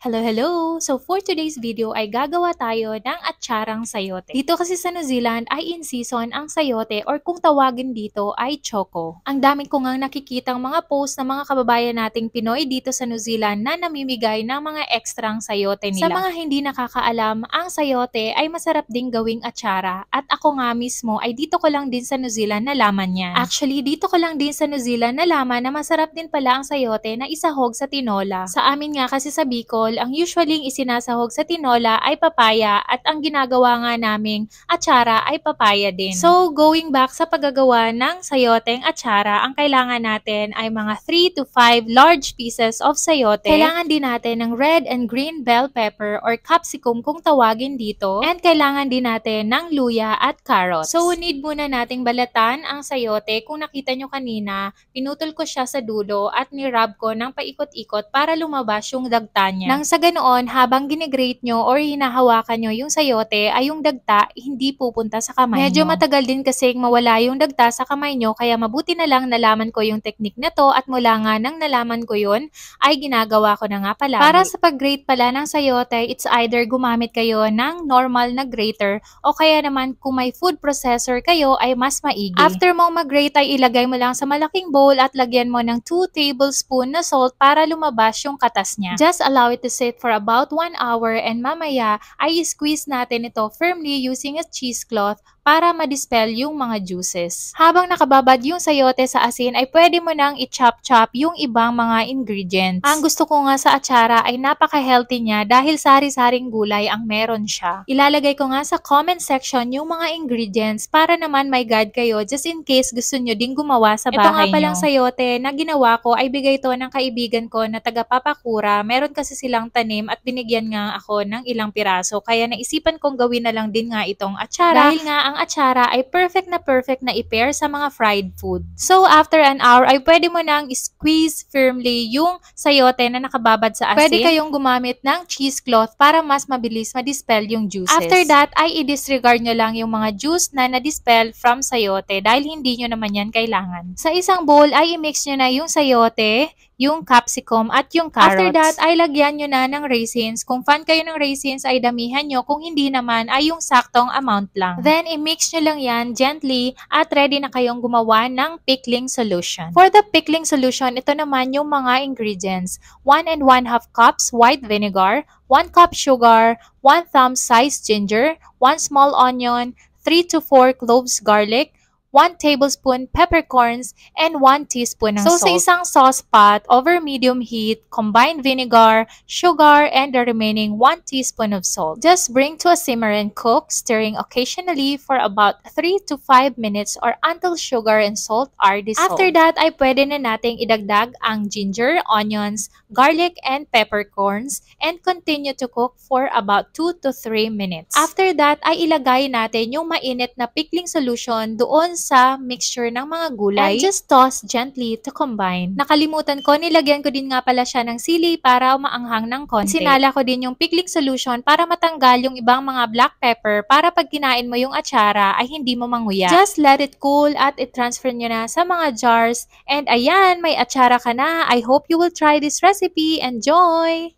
Hello, hello! So for today's video ay gagawa tayo ng atsarang sayote. Dito kasi sa New Zealand ay in season ang sayote or kung tawagin dito ay choco. Ang dami ko ngang nakikitang mga post ng mga kababayan nating Pinoy dito sa New Zealand na namimigay ng mga ekstrang sayote nila. Sa mga hindi nakakaalam, ang sayote ay masarap ding gawing atsara at ako nga mismo ay dito ko lang din sa New Zealand nalaman niya. Actually, dito ko lang din sa New Zealand nalaman na masarap din pala ang sayote na isahog sa tinola. Sa amin nga kasi sa Bicol, ang usually isinasahog sa tinola ay papaya at ang ginagawa nga naming atsara ay papaya din. So, going back sa paggagawa ng sayoteng atsara, ang kailangan natin ay mga 3 to 5 large pieces of sayote. Kailangan din natin ng red and green bell pepper or capsicum kung tawagin dito. And kailangan din natin ng luya at carrots. So, need muna nating balatan ang sayote. Kung nakita nyo kanina, pinutol ko siya sa dulo at nirub ko ng paikot-ikot para lumabas yung dagta niya. Nang sa ganoon, habang ginigrate nyo or hinahawakan nyo yung sayote, ay yung dagta hindi pupunta sa kamay Medyo matagal din kasing mawala yung dagta sa kamay nyo, kaya mabuti na lang nalaman ko yung technique na to at mula nga nang nalaman ko yun, ay ginagawa ko na nga palagi. Para sa pag-grate pala ng sayote, it's either gumamit kayo ng normal na grater o kaya naman kung may food processor kayo ay mas maigi. After mong mag-grate ay ilagay mo lang sa malaking bowl at lagyan mo ng 2 tablespoon na salt para lumabas yung katas niya. Just allow it to sit for about 1 hour and mamaya ay squeeze natin ito firmly using a cheesecloth para ma-dispel yung mga juices. Habang nakababad yung sayote sa asin ay pwede mo nang i-chop-chop yung ibang mga ingredients. Ang gusto ko nga sa atsara ay napaka-healthy niya dahil sari-saring gulay ang meron siya. Ilalagay ko nga sa comment section yung mga ingredients para naman may guide kayo just in case gusto nyo ding gumawa sa bahay nyo. Ito nga palang sayote na ginawa ko ay bigay to ng kaibigan ko na taga Papakura. Meron kasi silang tanim at binigyan nga ako ng ilang piraso kaya naisipan kong gawin na lang din nga itong atsara. Dahil nga ang atsara ay perfect na i-pair sa mga fried food. So, after an hour ay pwede mo nang squeeze firmly yung sayote na nakababad sa asin. Pwede kayong gumamit ng cheesecloth para mas mabilis ma-dispel yung juices. After that ay i-disregard nyo lang yung mga juice na na-dispel from sayote dahil hindi nyo naman yan kailangan. Sa isang bowl ay i-mix nyo na yung sayote, yung capsicum at yung carrots. After that ay lagyan nyo na ng raisins. Kung fan kayo ng raisins ay damihan nyo. Kung hindi naman ay yung saktong amount lang. Then i-mix nyo lang yan gently at ready na kayong gumawa ng pickling solution. For the pickling solution, ito naman yung mga ingredients. 1 and 1/2 cups white vinegar, 1 cup sugar, 1 thumb-sized ginger, 1 small onion, 3 to 4 cloves garlic, 1 tablespoon peppercorns, and 1 teaspoon ng salt. So, sa isang sauce pot, over medium heat, combine vinegar, sugar, and the remaining 1 teaspoon of salt. Just bring to a simmer and cook, stirring occasionally for about 3 to 5 minutes or until sugar and salt are dissolved. After that, ay pwede na nating idagdag ang ginger, onions, garlic, and peppercorns and continue to cook for about 2 to 3 minutes. After that, ay ilagay natin yung mainit na pickling solution doon sa mixture ng mga gulay and just toss gently to combine. Nakalimutan ko, nilagyan ko din nga pala siya ng sili para umaanghang ng konti. Sinala ko din yung pickling solution para matanggal yung ibang mga black pepper para pag kinain mo yung atsara ay hindi mo manguya. Just let it cool at i-transfer nyo na sa mga jars and ayan, may atsara ka na. I hope you will try this recipe. Enjoy!